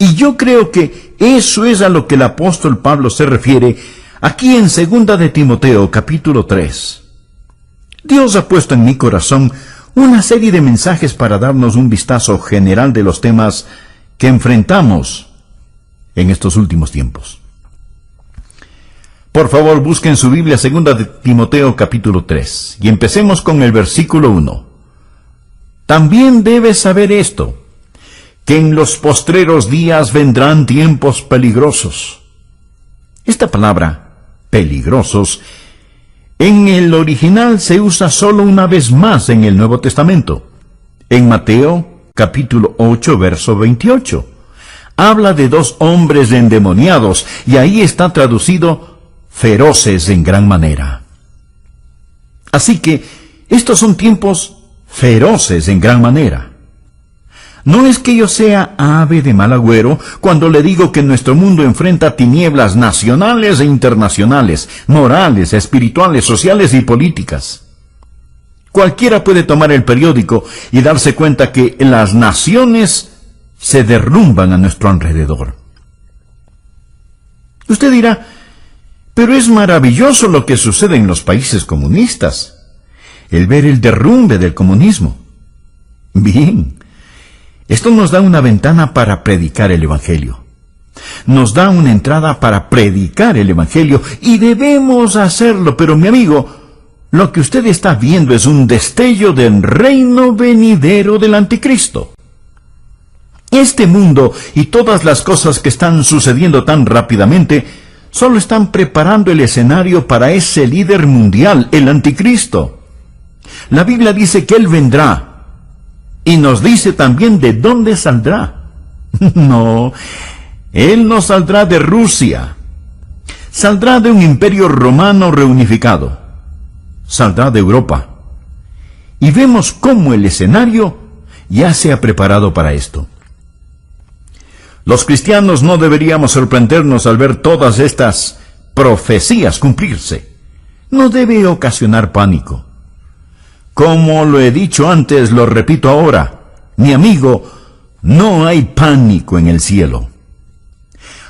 Y yo creo que eso es a lo que el apóstol Pablo se refiere aquí en 2 de Timoteo, capítulo 3. Dios ha puesto en mi corazón una serie de mensajes para darnos un vistazo general de los temas que enfrentamos en estos últimos tiempos. Por favor, busquen su Biblia, 2 de Timoteo, capítulo 3, y empecemos con el versículo 1. También debes saber esto, que en los postreros días vendrán tiempos peligrosos. Esta palabra, peligrosos, en el original se usa solo una vez más en el Nuevo Testamento. En Mateo, capítulo 8, verso 28. Habla de dos hombres endemoniados, y ahí está traducido feroces en gran manera. Así que, estos son tiempos feroces en gran manera. No es que yo sea ave de mal agüero cuando le digo que nuestro mundo enfrenta tinieblas nacionales e internacionales, morales, espirituales, sociales y políticas. Cualquiera puede tomar el periódico y darse cuenta que las naciones se derrumban a nuestro alrededor. Usted dirá, pero es maravilloso lo que sucede en los países comunistas, el ver el derrumbe del comunismo. Bien, esto nos da una ventana para predicar el Evangelio. Nos da una entrada para predicar el Evangelio, y debemos hacerlo, pero mi amigo, lo que usted está viendo es un destello del reino venidero del anticristo. Este mundo y todas las cosas que están sucediendo tan rápidamente solo están preparando el escenario para ese líder mundial, el anticristo. La Biblia dice que él vendrá, y nos dice también de dónde saldrá. No, él no saldrá de Rusia. Saldrá de un imperio romano reunificado. Saldrá de Europa. Y vemos cómo el escenario ya se ha preparado para esto. Los cristianos no deberíamos sorprendernos al ver todas estas profecías cumplirse. No debe ocasionar pánico. Como lo he dicho antes, lo repito ahora. Mi amigo, no hay pánico en el cielo.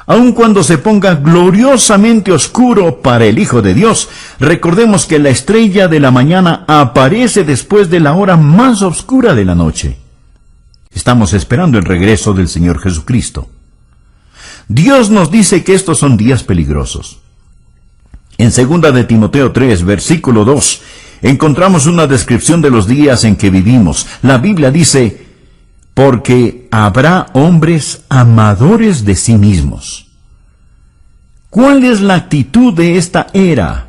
Aun cuando se ponga gloriosamente oscuro para el Hijo de Dios, recordemos que la estrella de la mañana aparece después de la hora más oscura de la noche. Estamos esperando el regreso del Señor Jesucristo. Dios nos dice que estos son días peligrosos. En 2 de Timoteo 3, versículo 2, encontramos una descripción de los días en que vivimos. La Biblia dice, porque habrá hombres amadores de sí mismos. ¿Cuál es la actitud de esta era?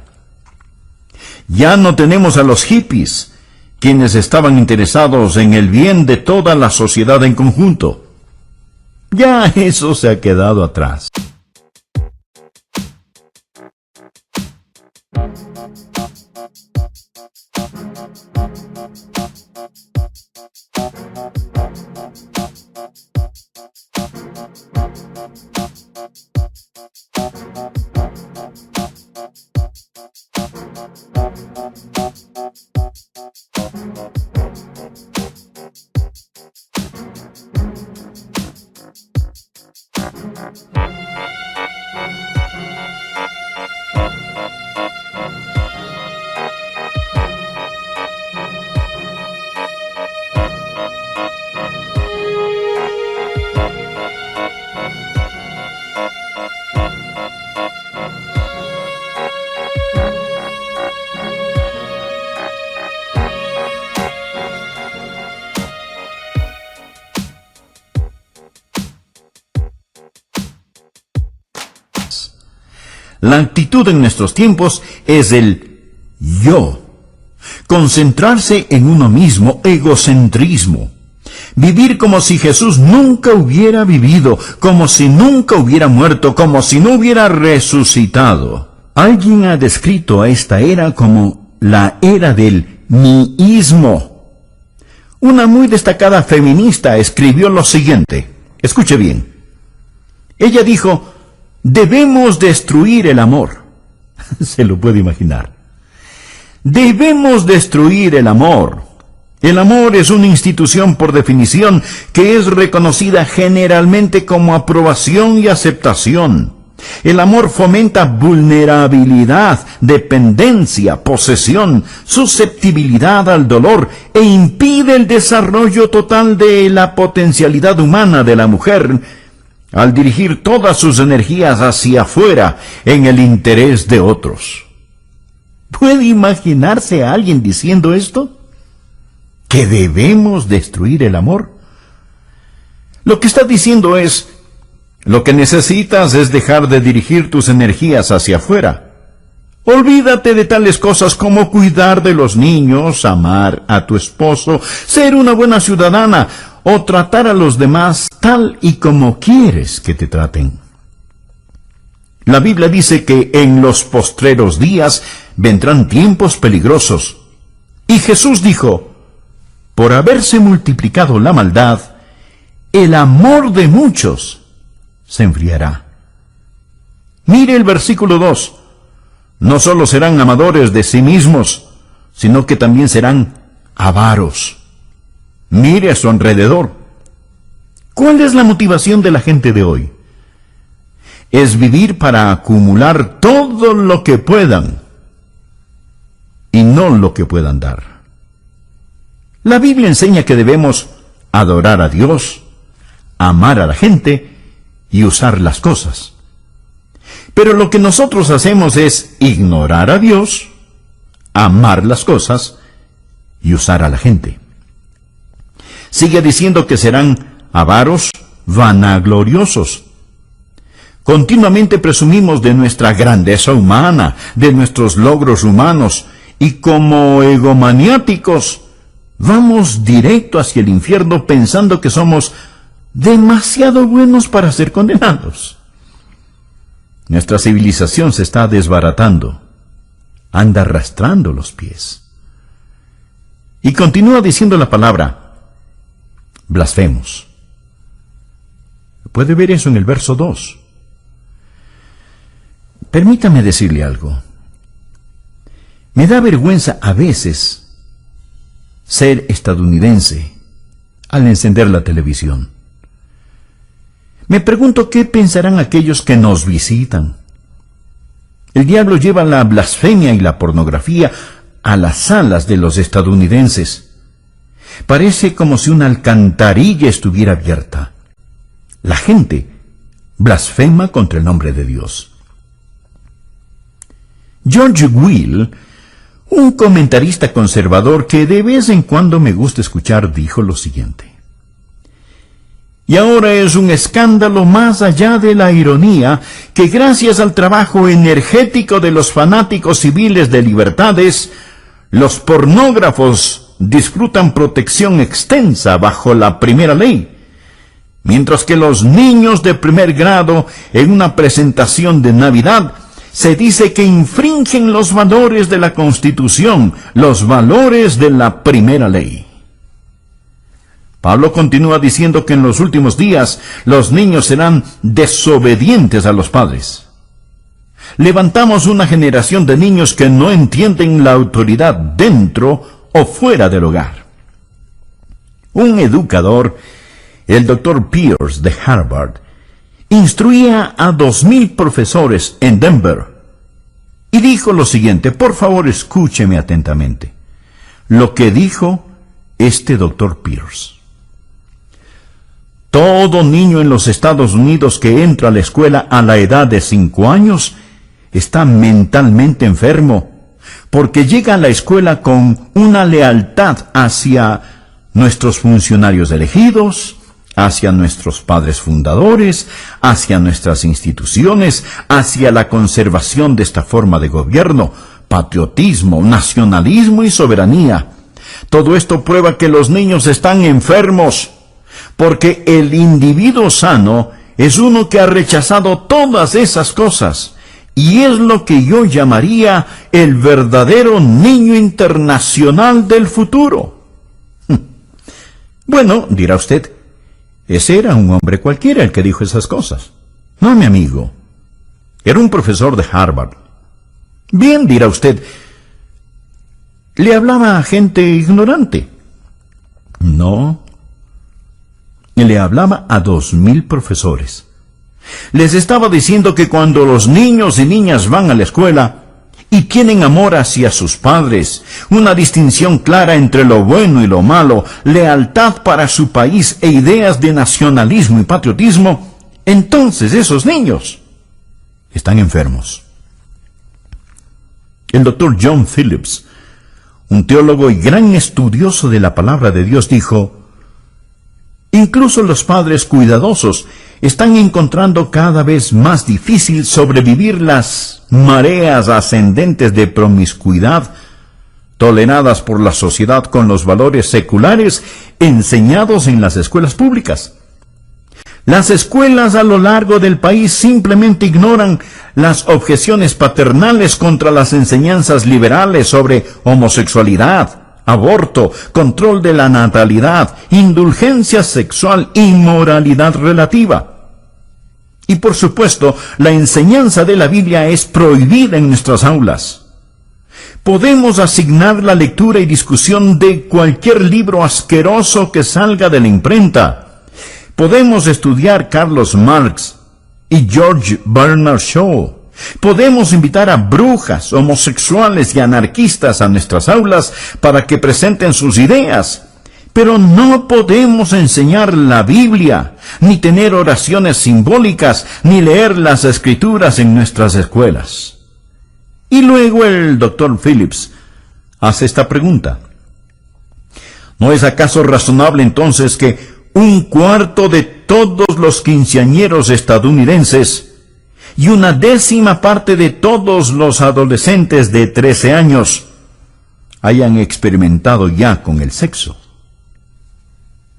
Ya no tenemos a los hippies, quienes estaban interesados en el bien de toda la sociedad en conjunto. Ya eso se ha quedado atrás. La actitud en nuestros tiempos es el yo. Concentrarse en uno mismo, egocentrismo. Vivir como si Jesús nunca hubiera vivido, como si nunca hubiera muerto, como si no hubiera resucitado. Alguien ha descrito a esta era como la era del miísmo. Una muy destacada feminista escribió lo siguiente. Escuche bien. Ella dijo, debemos destruir el amor. Se lo puede imaginar. Debemos destruir el amor. El amor es una institución por definición que es reconocida generalmente como aprobación y aceptación. El amor fomenta vulnerabilidad, dependencia, posesión, susceptibilidad al dolor e impide el desarrollo total de la potencialidad humana de la mujer al dirigir todas sus energías hacia afuera en el interés de otros. ¿Puede imaginarse a alguien diciendo esto? ¿Que debemos destruir el amor? Lo que está diciendo es: lo que necesitas es dejar de dirigir tus energías hacia afuera. Olvídate de tales cosas como cuidar de los niños, amar a tu esposo, ser una buena ciudadana o tratar a los demás tal y como quieres que te traten. La Biblia dice que en los postreros días vendrán tiempos peligrosos. Y Jesús dijo: por haberse multiplicado la maldad, el amor de muchos se enfriará. Mire el versículo 2. No solo serán amadores de sí mismos, sino que también serán avaros. Mire a su alrededor. ¿Cuál es la motivación de la gente de hoy? Es vivir para acumular todo lo que puedan y no lo que puedan dar. La Biblia enseña que debemos adorar a Dios, amar a la gente y usar las cosas. Pero lo que nosotros hacemos es ignorar a Dios, amar las cosas y usar a la gente. Sigue diciendo que serán avaros, vanagloriosos. Continuamente presumimos de nuestra grandeza humana, de nuestros logros humanos, y como egomaniáticos, vamos directo hacia el infierno pensando que somos demasiado buenos para ser condenados. Nuestra civilización se está desbaratando, anda arrastrando los pies. Y continúa diciendo la palabra: blasfemos. Puede ver eso en el verso 2. Permítame decirle algo. Me da vergüenza a veces ser estadounidense al encender la televisión. Me pregunto qué pensarán aquellos que nos visitan. El diablo lleva la blasfemia y la pornografía a las salas de los estadounidenses. Parece como si una alcantarilla estuviera abierta. La gente blasfema contra el nombre de Dios. George Will, un comentarista conservador que de vez en cuando me gusta escuchar, dijo lo siguiente: y ahora es un escándalo más allá de la ironía que gracias al trabajo energético de los fanáticos civiles de libertades, los pornógrafos disfrutan protección extensa bajo la primera ley, mientras que los niños de primer grado en una presentación de Navidad se dice que infringen los valores de la Constitución, los valores de la primera ley. Pablo continúa diciendo que en los últimos días los niños serán desobedientes a los padres. Levantamos una generación de niños que no entienden la autoridad dentro o fuera del hogar. Un educador, el Dr. Pierce de Harvard, instruía a 2000 profesores en Denver y dijo lo siguiente. Por favor, escúcheme atentamente lo que dijo este Dr. Pierce. Todo niño en los Estados Unidos que entra a la escuela a la edad de 5 años está mentalmente enfermo, porque llega a la escuela con una lealtad hacia nuestros funcionarios elegidos, hacia nuestros padres fundadores, hacia nuestras instituciones, hacia la conservación de esta forma de gobierno, patriotismo, nacionalismo y soberanía. Todo esto prueba que los niños están enfermos, porque el individuo sano es uno que ha rechazado todas esas cosas, y es lo que yo llamaría el verdadero niño internacional del futuro. Bueno, dirá usted, ese era un hombre cualquiera el que dijo esas cosas. No, mi amigo. Era un profesor de Harvard. Bien, dirá usted, le hablaba a gente ignorante. No. Le hablaba a 2000 profesores. Les estaba diciendo que cuando los niños y niñas van a la escuela y tienen amor hacia sus padres, una distinción clara entre lo bueno y lo malo, lealtad para su país e ideas de nacionalismo y patriotismo, entonces esos niños están enfermos. El doctor John Phillips, un teólogo y gran estudioso de la palabra de Dios, dijo: incluso los padres cuidadosos están encontrando cada vez más difícil sobrevivir las mareas ascendentes de promiscuidad toleradas por la sociedad con los valores seculares enseñados en las escuelas públicas. Las escuelas a lo largo del país simplemente ignoran las objeciones paternales contra las enseñanzas liberales sobre homosexualidad, aborto, control de la natalidad, indulgencia sexual y moralidad relativa. Y por supuesto, la enseñanza de la Biblia es prohibida en nuestras aulas. Podemos asignar la lectura y discusión de cualquier libro asqueroso que salga de la imprenta. Podemos estudiar Carlos Marx y George Bernard Shaw. Podemos invitar a brujas, homosexuales y anarquistas a nuestras aulas para que presenten sus ideas. Pero no podemos enseñar la Biblia, ni tener oraciones simbólicas, ni leer las Escrituras en nuestras escuelas. Y luego el Dr. Phillips hace esta pregunta: ¿no es acaso razonable entonces que 1/4 de todos los quinceañeros estadounidenses y 1/10 parte de todos los adolescentes de 13 años hayan experimentado ya con el sexo?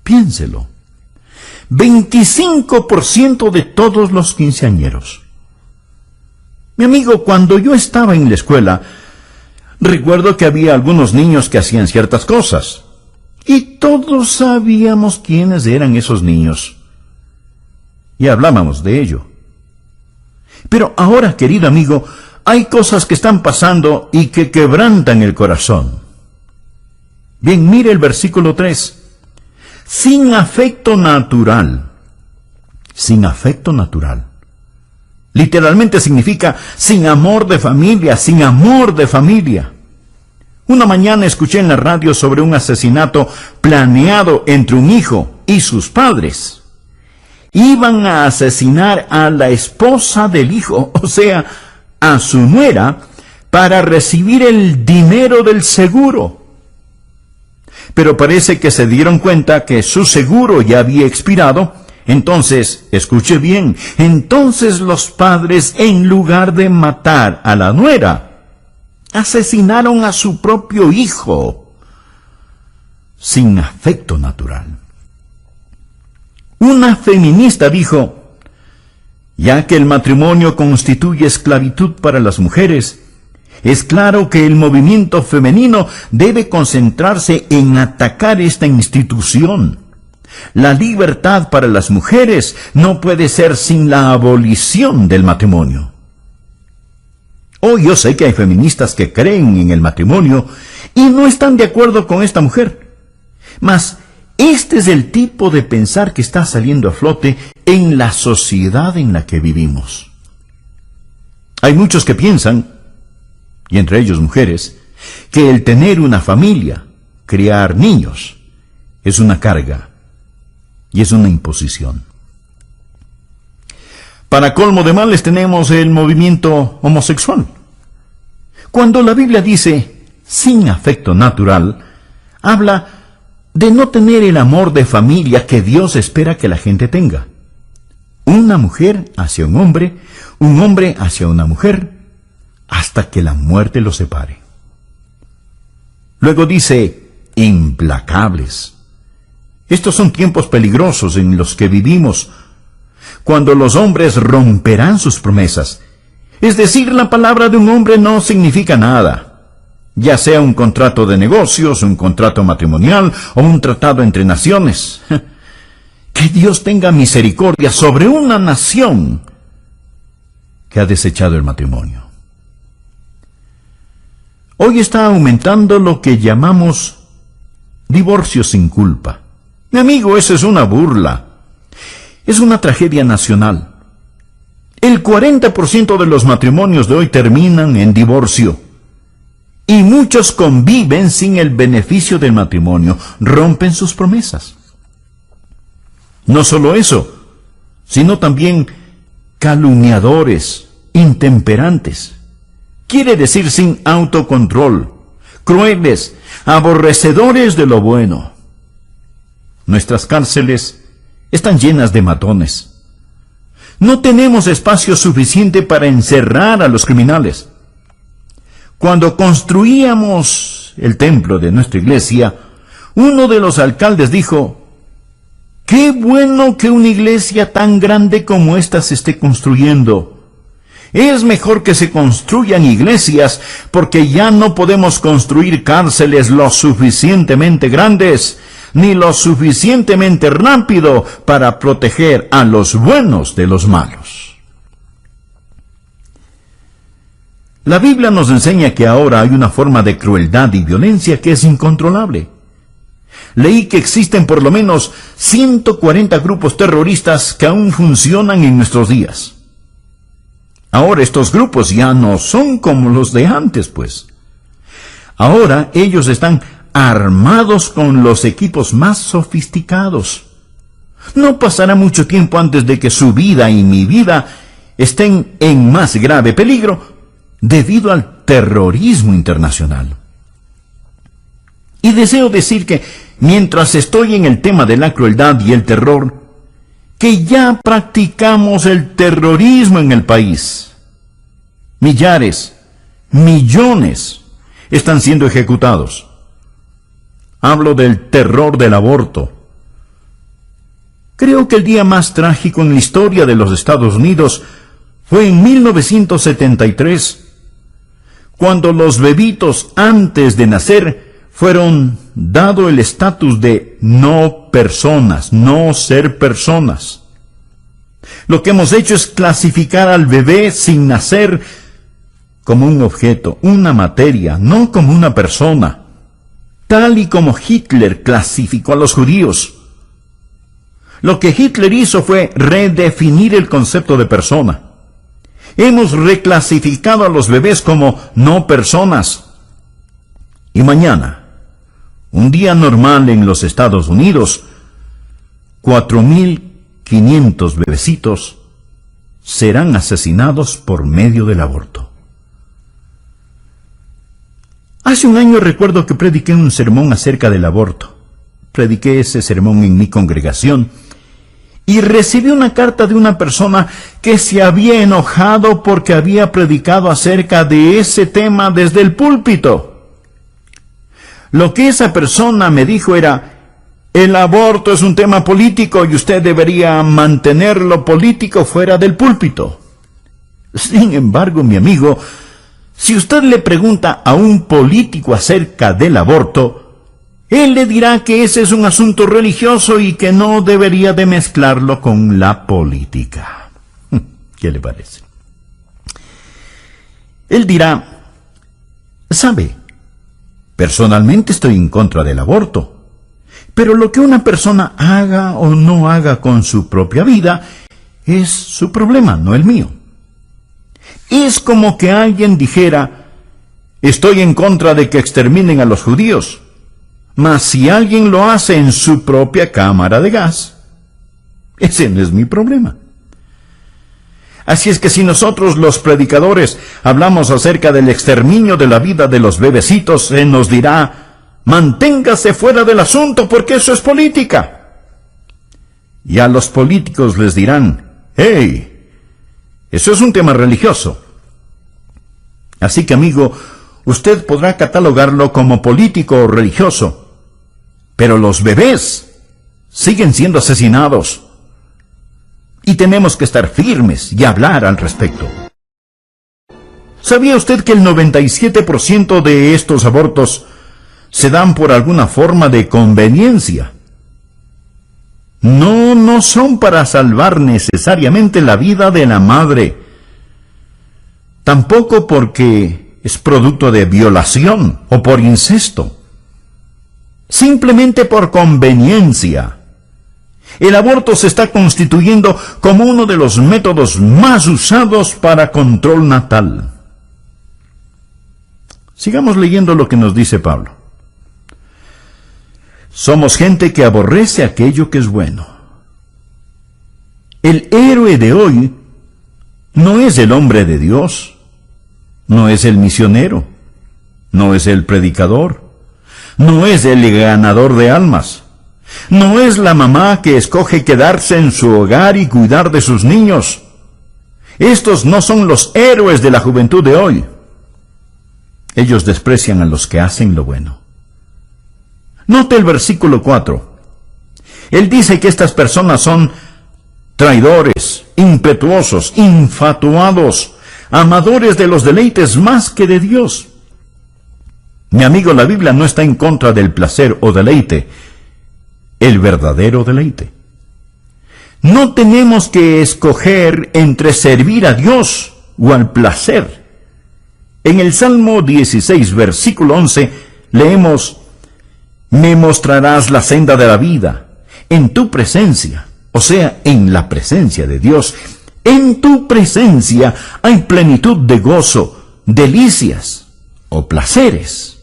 Piénselo. 25% de todos los quinceañeros. Mi amigo, cuando yo estaba en la escuela, recuerdo que había algunos niños que hacían ciertas cosas. Y todos sabíamos quiénes eran esos niños. Y hablábamos de ello. Pero ahora, querido amigo, hay cosas que están pasando y que quebrantan el corazón. Bien, mire el versículo 3. Sin afecto natural. Sin afecto natural. Literalmente significa sin amor de familia, sin amor de familia. Una mañana escuché en la radio sobre un asesinato planeado entre un hijo y sus padres. Iban a asesinar a la esposa del hijo, o sea, a su nuera, para recibir el dinero del seguro. Pero parece que se dieron cuenta que su seguro ya había expirado. Entonces, escuche bien, entonces los padres, en lugar de matar a la nuera, asesinaron a su propio hijo, sin afecto natural. Una feminista dijo: ya que el matrimonio constituye esclavitud para las mujeres, es claro que el movimiento femenino debe concentrarse en atacar esta institución. La libertad para las mujeres no puede ser sin la abolición del matrimonio. Oh, yo sé que hay feministas que creen en el matrimonio y no están de acuerdo con esta mujer. Mas este es el tipo de pensar que está saliendo a flote en la sociedad en la que vivimos. Hay muchos que piensan, y entre ellos mujeres, que el tener una familia, criar niños, es una carga y es una imposición. Para colmo de males tenemos el movimiento homosexual. Cuando la Biblia dice sin afecto natural, habla de no tener el amor de familia que Dios espera que la gente tenga. Una mujer hacia un hombre hacia una mujer, hasta que la muerte los separe. Luego dice implacables. Estos son tiempos peligrosos en los que vivimos, cuando los hombres romperán sus promesas. Es decir, la palabra de un hombre no significa nada, ya sea un contrato de negocios, un contrato matrimonial o un tratado entre naciones. Que Dios tenga misericordia sobre una nación que ha desechado el matrimonio. Hoy está aumentando lo que llamamos Divorcio sin culpa. Mi amigo, eso es una burla. Es una tragedia nacional. El 40% de los matrimonios de hoy terminan en divorcio. Y muchos conviven sin el beneficio del matrimonio, rompen sus promesas. No solo eso, sino también calumniadores, intemperantes. Quiere decir sin autocontrol, crueles, aborrecedores de lo bueno. Nuestras cárceles están llenas de matones. No tenemos espacio suficiente para encerrar a los criminales. Cuando construíamos el templo de nuestra iglesia, uno de los alcaldes dijo: «Qué bueno que una iglesia tan grande como esta se esté construyendo. Es mejor que se construyan iglesias, porque ya no podemos construir cárceles lo suficientemente grandes, ni lo suficientemente rápido para proteger a los buenos de los malos». La Biblia nos enseña que ahora hay una forma de crueldad y violencia que es incontrolable. Leí que existen por lo menos 140 grupos terroristas que aún funcionan en nuestros días. Ahora estos grupos ya no son como los de antes, pues. Ahora ellos están armados con los equipos más sofisticados. No pasará mucho tiempo antes de que su vida y mi vida estén en más grave peligro debido al terrorismo internacional. Y deseo decir que mientras estoy en el tema de la crueldad y el terror, que ya practicamos el terrorismo en el país. Millares, millones están siendo ejecutados. Hablo del terror del aborto. Creo que el día más trágico en la historia de los Estados Unidos fue en 1973, cuando los bebitos antes de nacer fueron dado el estatus de no personas, no ser personas. Lo que hemos hecho es clasificar al bebé sin nacer como un objeto, una materia, no como una persona, tal y como Hitler clasificó a los judíos. Lo que Hitler hizo fue redefinir el concepto de persona. Hemos reclasificado a los bebés como no personas. Y mañana, un día normal en los Estados Unidos, 4.500 bebecitos serán asesinados por medio del aborto. Hace un año recuerdo que prediqué un sermón acerca del aborto. Prediqué ese sermón en mi congregación y recibí una carta de una persona que se había enojado porque había predicado acerca de ese tema desde el púlpito. Lo que esa persona me dijo era: el aborto es un tema político y usted debería mantener lo político fuera del púlpito. Sin embargo, mi amigo, si usted le pregunta a un político acerca del aborto, él le dirá que ese es un asunto religioso y que no debería de mezclarlo con la política. ¿Qué le parece? Él dirá: ¿sabe? Personalmente estoy en contra del aborto, pero lo que una persona haga o no haga con su propia vida es su problema, no el mío. Es como que alguien dijera: estoy en contra de que exterminen a los judíos, mas si alguien lo hace en su propia cámara de gas, ese no es mi problema. Así es que si nosotros los predicadores hablamos acerca del exterminio de la vida de los bebecitos, se nos dirá: manténgase fuera del asunto porque eso es política. Y a los políticos les dirán: hey, eso es un tema religioso. Así que, amigo, usted podrá catalogarlo como político o religioso, pero los bebés siguen siendo asesinados. Y tenemos que estar firmes y hablar al respecto. ¿Sabía usted que el 97% de estos abortos se dan por alguna forma de conveniencia? No son para salvar necesariamente la vida de la madre. Tampoco porque es producto de violación o por incesto. simplemente por conveniencia. El aborto se está constituyendo como uno de los métodos más usados para control natal. Sigamos leyendo lo que nos dice Pablo. Somos gente que aborrece aquello que es bueno. El héroe de hoy no es el hombre de Dios, no es el misionero, no es el predicador, no es el ganador de almas, no es la mamá que escoge quedarse en su hogar y cuidar de sus niños. Estos no son los héroes de la juventud de hoy. Ellos desprecian a los que hacen lo bueno. Note el versículo 4. Él dice que estas personas son traidores, impetuosos, infatuados, amadores de los deleites más que de Dios. Mi amigo, la Biblia no está en contra del placer o deleite, el verdadero deleite. No tenemos que escoger entre servir a Dios o al placer. En el Salmo 16, versículo 11, leemos: me mostrarás la senda de la vida, en tu presencia, o sea, en la presencia de Dios. En tu presencia hay plenitud de gozo, delicias o placeres,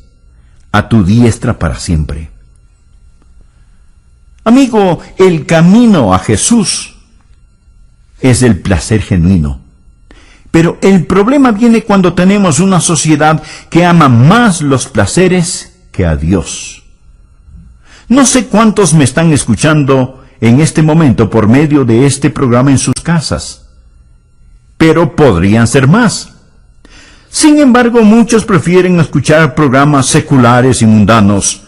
a tu diestra para siempre. Amigo, el camino a Jesús es el placer genuino. Pero el problema viene cuando tenemos una sociedad que ama más los placeres que a Dios. No sé cuántos me están escuchando en este momento por medio de este programa en sus casas, pero podrían ser más. Sin embargo, muchos prefieren escuchar programas seculares y mundanos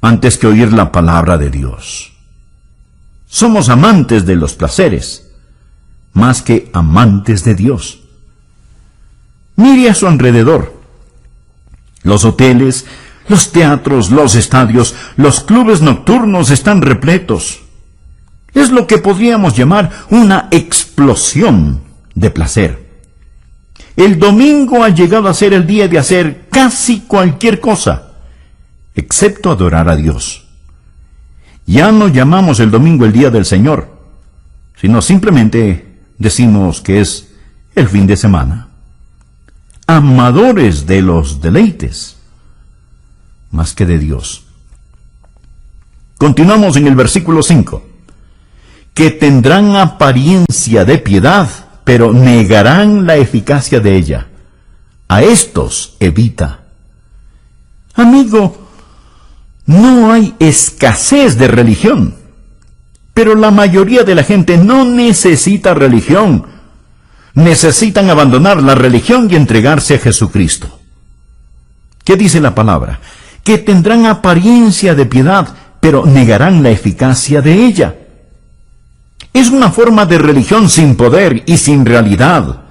antes que oír la palabra de Dios. Somos amantes de los placeres, más que amantes de Dios. Mire a su alrededor. Los hoteles, los teatros, los estadios, los clubes nocturnos están repletos. Es lo que podríamos llamar una explosión de placer. El domingo ha llegado a ser el día de hacer casi cualquier cosa, excepto adorar a Dios. Ya no llamamos el domingo el día del Señor, sino simplemente decimos que es el fin de semana. Amadores de los deleites, más que de Dios. Continuamos en el versículo 5. Que tendrán apariencia de piedad, pero negarán la eficacia de ella. A estos evita. Amigo, no hay escasez de religión, pero la mayoría de la gente no necesita religión. Necesitan abandonar la religión y entregarse a Jesucristo. ¿Qué dice la palabra? Que tendrán apariencia de piedad, pero negarán la eficacia de ella. Es una forma de religión sin poder y sin realidad.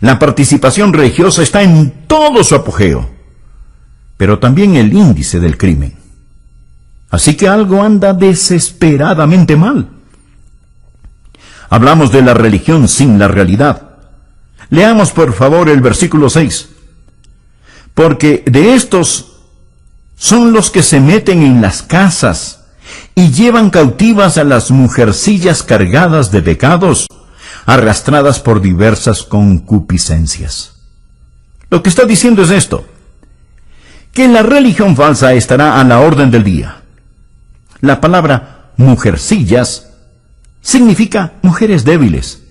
La participación religiosa está en todo su apogeo, pero también el índice del crimen. Así que algo anda desesperadamente mal. Hablamos de la religión sin la realidad. Leamos por favor el versículo 6. Porque de estos son los que se meten en las casas y llevan cautivas a las mujercillas cargadas de pecados, arrastradas por diversas concupiscencias. Lo que está diciendo es esto: que la religión falsa estará a la orden del día. La palabra mujercillas significa mujeres débiles,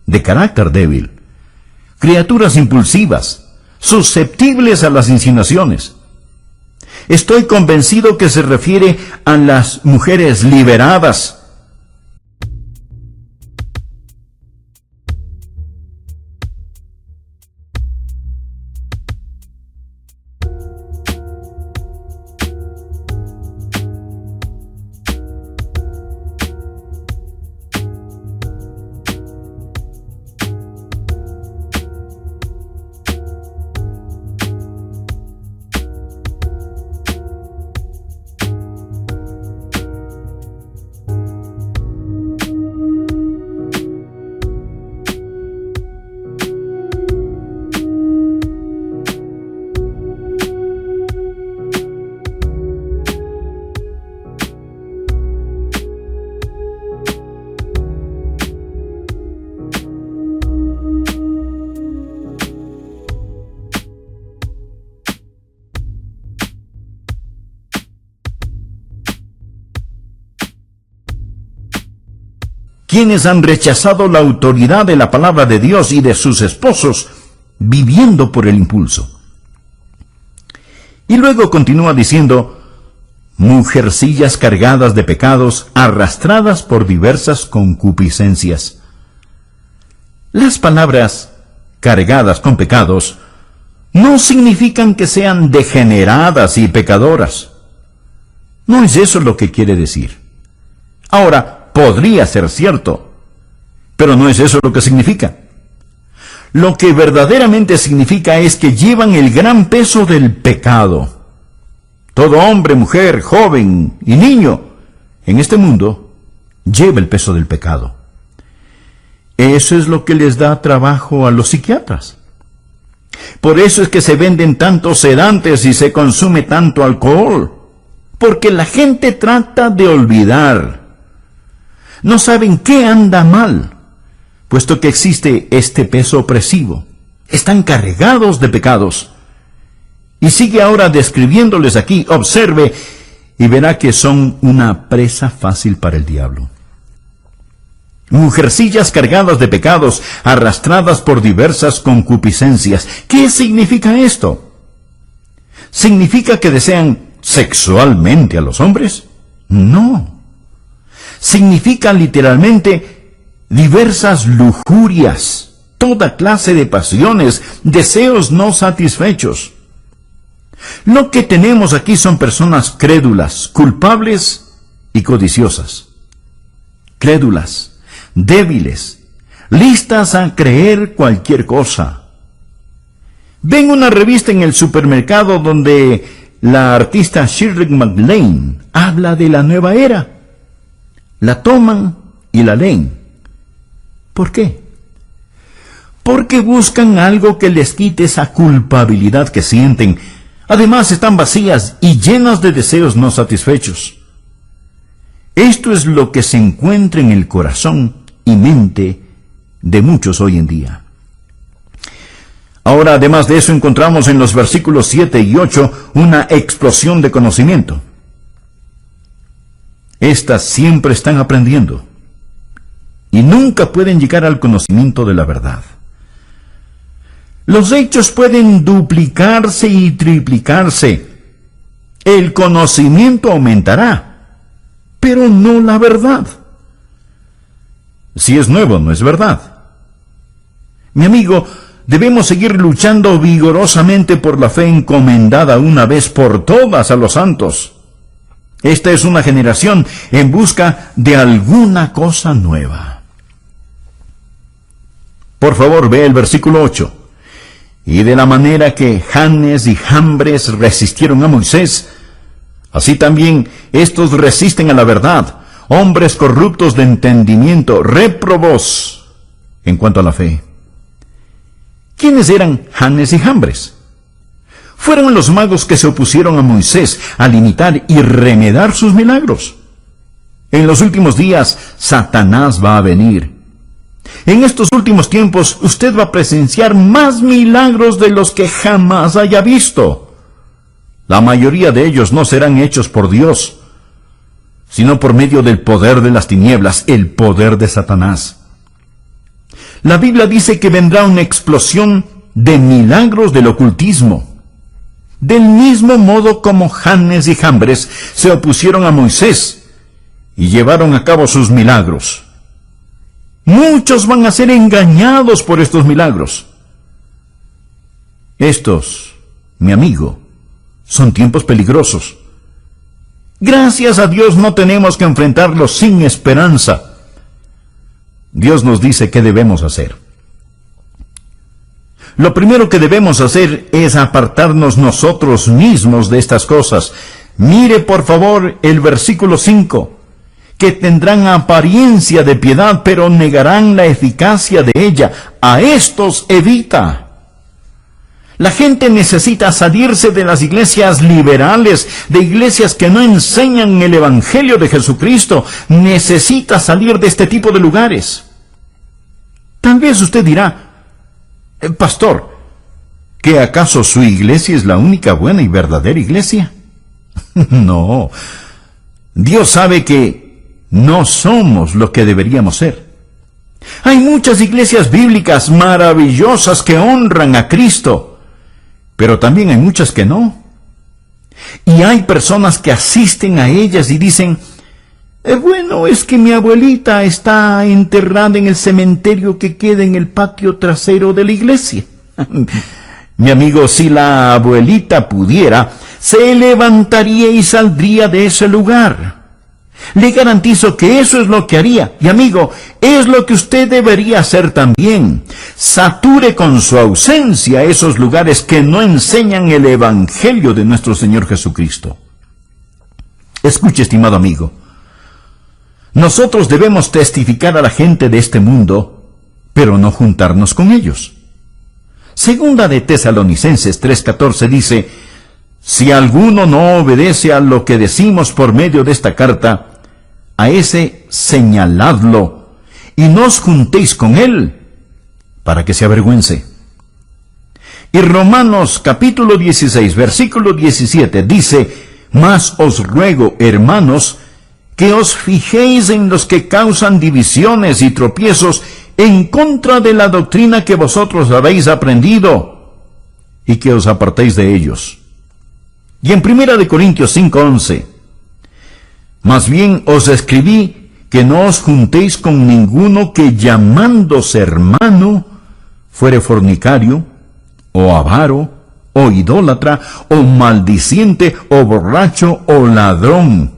de carácter débil, criaturas impulsivas, susceptibles a las insinuaciones. Estoy convencido que se refiere a las mujeres liberadas. quienes han rechazado la autoridad de la palabra de Dios y de sus esposos, viviendo por el impulso. Y luego continúa diciendo, mujercillas cargadas de pecados, arrastradas por diversas concupiscencias. Las palabras cargadas con pecados no significan que sean degeneradas y pecadoras. No es eso lo que quiere decir. Ahora, podría ser cierto, pero no es eso lo que significa. Lo que verdaderamente significa es que llevan el gran peso del pecado. Todo hombre, mujer, joven y niño en este mundo lleva el peso del pecado. Eso es lo que les da trabajo a los psiquiatras. Por eso es que se venden tantos sedantes y se consume tanto alcohol. Porque la gente trata de olvidar. No saben qué anda mal, puesto que existe este peso opresivo. Están cargados de pecados. Y sigue ahora describiéndoles aquí, observe, y verá que son una presa fácil para el diablo. Mujercillas cargadas de pecados, arrastradas por diversas concupiscencias. ¿Qué significa esto? ¿Significa que desean sexualmente a los hombres? No. Significa literalmente diversas lujurias, toda clase de pasiones, deseos no satisfechos. Lo que tenemos aquí son personas crédulas, culpables y codiciosas. Crédulas, débiles, listas a creer cualquier cosa. Ven una revista en el supermercado donde la artista Shirley MacLaine habla de la nueva era. La toman y la leen. ¿Por qué? Porque buscan algo que les quite esa culpabilidad que sienten. Además están vacías y llenas de deseos no satisfechos. Esto es lo que se encuentra en el corazón y mente de muchos hoy en día. Ahora, además de eso, encontramos en los versículos 7 y 8 una explosión de conocimiento. Estas siempre están aprendiendo y nunca pueden llegar al conocimiento de la verdad. Los hechos pueden duplicarse y triplicarse. El conocimiento aumentará, pero no la verdad. Si es nuevo, no es verdad. Mi amigo, debemos seguir luchando vigorosamente por la fe encomendada una vez por todas a los santos. Esta es una generación en busca de alguna cosa nueva. Por favor, ve el versículo 8. Y de la manera que Janes y Jambres resistieron a Moisés, así también estos resisten a la verdad, hombres corruptos de entendimiento, réprobos en cuanto a la fe. ¿Quiénes eran Janes y Jambres? Fueron los magos que se opusieron a Moisés al imitar y remedar sus milagros. En los últimos días, Satanás va a venir. En estos últimos tiempos, usted va a presenciar más milagros de los que jamás haya visto. La mayoría de ellos no serán hechos por Dios, sino por medio del poder de las tinieblas, el poder de Satanás. La Biblia dice que vendrá una explosión de milagros del ocultismo. Del mismo modo como Janes y Jambres se opusieron a Moisés y llevaron a cabo sus milagros. Muchos van a ser engañados por estos milagros. Estos, mi amigo, son tiempos peligrosos. Gracias a Dios no tenemos que enfrentarlos sin esperanza. Dios nos dice qué debemos hacer. Lo primero que debemos hacer es apartarnos nosotros mismos de estas cosas. Mire por favor el versículo 5. Que tendrán apariencia de piedad, pero negarán la eficacia de ella. A estos evita. La gente necesita salirse de las iglesias liberales, de iglesias que no enseñan el Evangelio de Jesucristo. Necesita salir de este tipo de lugares. Tal vez usted dirá, pastor, ¿que acaso su iglesia es la única buena y verdadera iglesia? No. Dios sabe que no somos lo que deberíamos ser. Hay muchas iglesias bíblicas maravillosas que honran a Cristo, pero también hay muchas que no. Y hay personas que asisten a ellas y dicen, bueno, es que mi abuelita está enterrada en el cementerio que queda en el patio trasero de la iglesia. Mi amigo, si la abuelita pudiera, se levantaría y saldría de ese lugar. Le garantizo que eso es lo que haría. Y amigo, es lo que usted debería hacer también. Sature con su ausencia esos lugares que no enseñan el Evangelio de nuestro Señor Jesucristo. Escuche, estimado amigo. Nosotros debemos testificar a la gente de este mundo, pero no juntarnos con ellos. Segunda de Tesalonicenses 3:14 dice, si alguno no obedece a lo que decimos por medio de esta carta, a ese señaladlo y no os juntéis con él, para que se avergüence. Y Romanos capítulo 16, versículo 17 dice, mas os ruego, hermanos, que os fijéis en los que causan divisiones y tropiezos en contra de la doctrina que vosotros habéis aprendido, y que os apartéis de ellos. Y en 1 Corintios 5:11, más bien os escribí que no os juntéis con ninguno que llamándose hermano fuere fornicario, o avaro, o idólatra, o maldiciente, o borracho, o ladrón.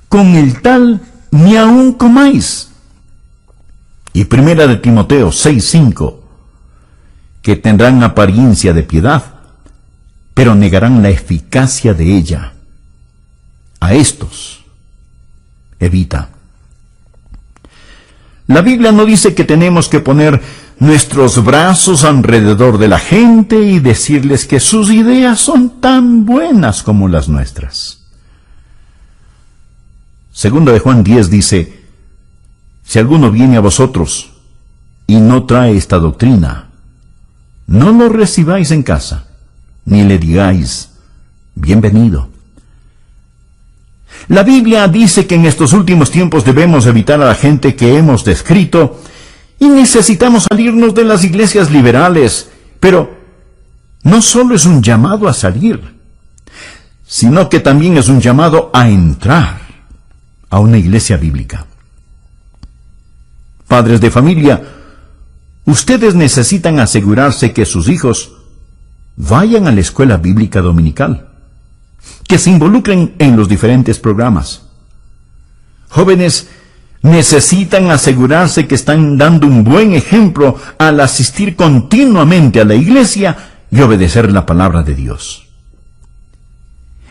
Con el tal ni aun comáis. Y 1 Timoteo 6:5, que tendrán apariencia de piedad, pero negarán la eficacia de ella. A estos evita. La Biblia no dice que tenemos que poner nuestros brazos alrededor de la gente y decirles que sus ideas son tan buenas como las nuestras. Segunda de Juan 10 dice, si alguno viene a vosotros y no trae esta doctrina, no lo recibáis en casa, ni le digáis, bienvenido. La Biblia dice que en estos últimos tiempos debemos evitar a la gente que hemos descrito y necesitamos salirnos de las iglesias liberales, pero no solo es un llamado a salir, sino que también es un llamado a entrar a una iglesia bíblica. Padres de familia, ustedes necesitan asegurarse que sus hijos vayan a la escuela bíblica dominical, que se involucren en los diferentes programas. Jóvenes, necesitan asegurarse que están dando un buen ejemplo al asistir continuamente a la iglesia y obedecer la palabra de Dios.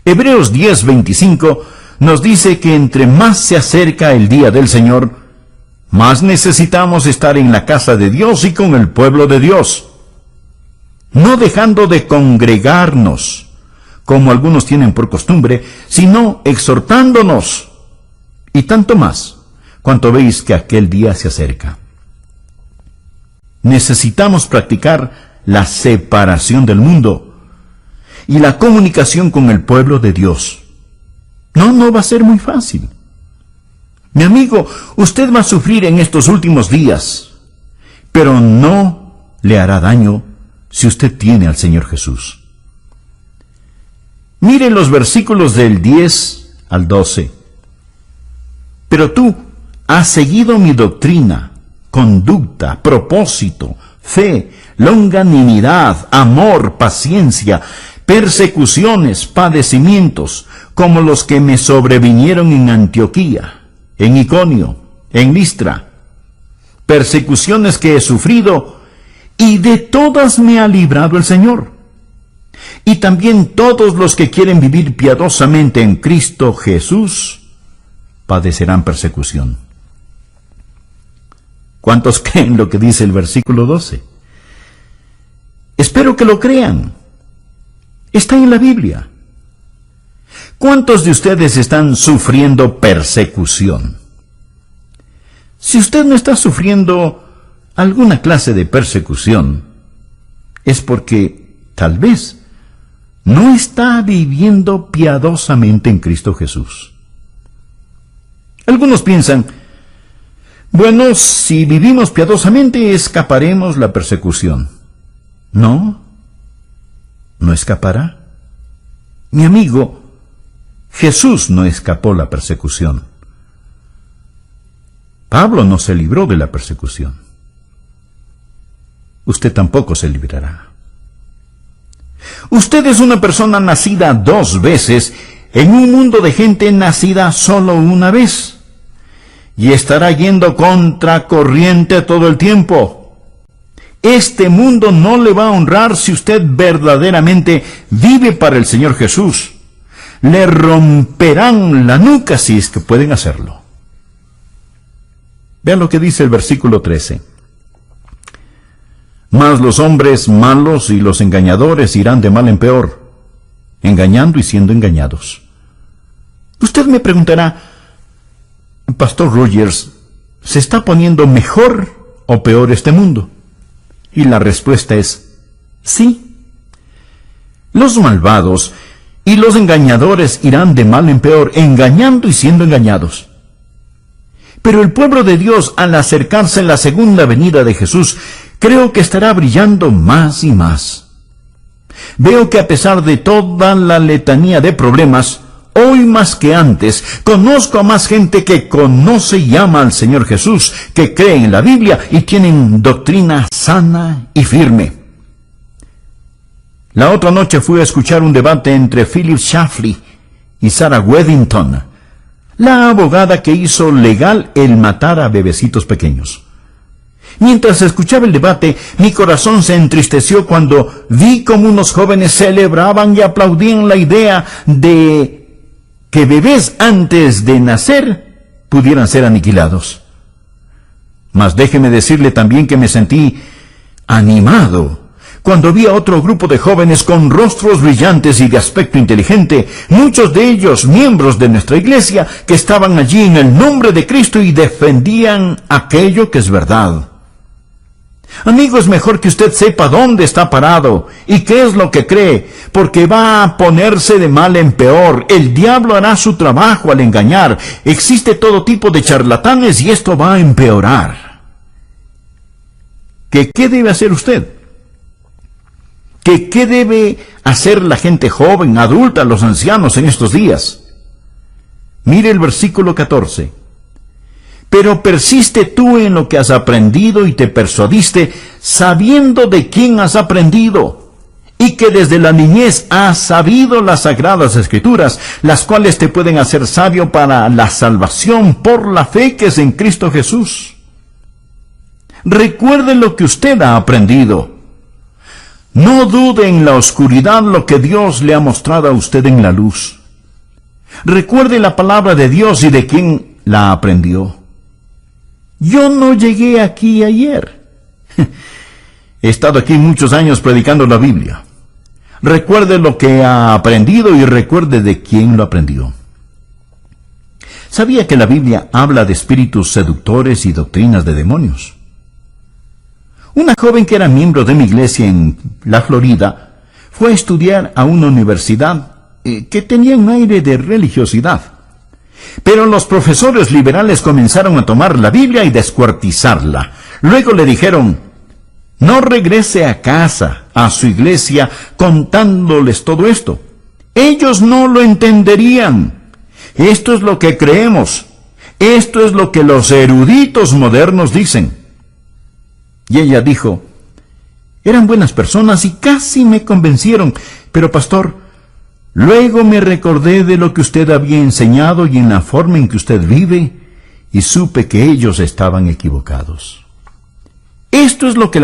Hebreos 10:25 nos dice que entre más se acerca el día del Señor, más necesitamos estar en la casa de Dios y con el pueblo de Dios, no dejando de congregarnos, como algunos tienen por costumbre, sino exhortándonos, y tanto más, cuanto veis que aquel día se acerca. Necesitamos practicar la separación del mundo y la comunicación con el pueblo de Dios. No va a ser muy fácil. Mi amigo, usted va a sufrir en estos últimos días, pero no le hará daño si usted tiene al Señor Jesús. Mire los versículos del 10 al 12. Pero tú has seguido mi doctrina, conducta, propósito, fe, longanimidad, amor, paciencia, persecuciones, padecimientos, como los que me sobrevinieron en Antioquía, en Iconio, en Listra, persecuciones que he sufrido, y de todas me ha librado el Señor. Y también todos los que quieren vivir piadosamente en Cristo Jesús padecerán persecución. ¿Cuántos creen lo que dice el versículo 12? Espero que lo crean. Está en la Biblia. ¿Cuántos de ustedes están sufriendo persecución? Si usted no está sufriendo alguna clase de persecución, es porque tal vez no está viviendo piadosamente en Cristo Jesús. Algunos piensan, bueno, si vivimos piadosamente escaparemos la persecución. No, no escapará. Mi amigo, Jesús no escapó la persecución. Pablo no se libró de la persecución. Usted tampoco se librará. Usted es una persona nacida 2 veces en un mundo de gente nacida solo una vez. Y estará yendo contracorriente todo el tiempo. Este mundo no le va a honrar si usted verdaderamente vive para el Señor Jesús. Le romperán la nuca si es que pueden hacerlo. Vean lo que dice el versículo 13. Mas los hombres malos y los engañadores irán de mal en peor, engañando y siendo engañados. Usted me preguntará, Pastor Rogers, ¿se está poniendo mejor o peor este mundo? Y la respuesta es sí. Los malvados y los engañadores irán de mal en peor, engañando y siendo engañados. Pero el pueblo de Dios, al acercarse a la segunda venida de Jesús, creo que estará brillando más y más. Veo que a pesar de toda la letanía de problemas, hoy más que antes, conozco a más gente que conoce y ama al Señor Jesús, que cree en la Biblia y tienen doctrina sana y firme. La otra noche fui a escuchar un debate entre Philip Shafley y Sarah Weddington, la abogada que hizo legal el matar a bebecitos pequeños. Mientras escuchaba el debate, mi corazón se entristeció cuando vi cómo unos jóvenes celebraban y aplaudían la idea de que bebés antes de nacer pudieran ser aniquilados. Mas déjeme decirle también que me sentí animado cuando vi a otro grupo de jóvenes con rostros brillantes y de aspecto inteligente, muchos de ellos miembros de nuestra iglesia, que estaban allí en el nombre de Cristo y defendían aquello que es verdad. Amigo, es mejor que usted sepa dónde está parado y qué es lo que cree, porque va a ponerse de mal en peor. El diablo hará su trabajo al engañar. Existe todo tipo de charlatanes y esto va a empeorar. ¿Qué debe hacer usted? ¿Qué debe hacer la gente joven, adulta, los ancianos en estos días? Mire el versículo 14. Pero persiste tú en lo que has aprendido y te persuadiste, sabiendo de quién has aprendido, y que desde la niñez has sabido las sagradas escrituras, las cuales te pueden hacer sabio para la salvación por la fe que es en Cristo Jesús. Recuerde lo que usted ha aprendido. No dude en la oscuridad lo que Dios le ha mostrado a usted en la luz. Recuerde la palabra de Dios y de quién la aprendió. Yo no llegué aquí ayer. He estado aquí muchos años predicando la Biblia. Recuerde lo que ha aprendido y recuerde de quién lo aprendió. ¿Sabía que la Biblia habla de espíritus seductores y doctrinas de demonios? Una joven que era miembro de mi iglesia en la Florida fue a estudiar a una universidad que tenía un aire de religiosidad. Pero los profesores liberales comenzaron a tomar la Biblia y descuartizarla. Luego le dijeron, no regrese a casa, a su iglesia, contándoles todo esto. Ellos no lo entenderían. Esto es lo que creemos. Esto es lo que los eruditos modernos dicen. Y ella dijo, eran buenas personas y casi me convencieron, pero pastor, luego me recordé de lo que usted había enseñado y en la forma en que usted vive, y supe que ellos estaban equivocados. Esto es lo que la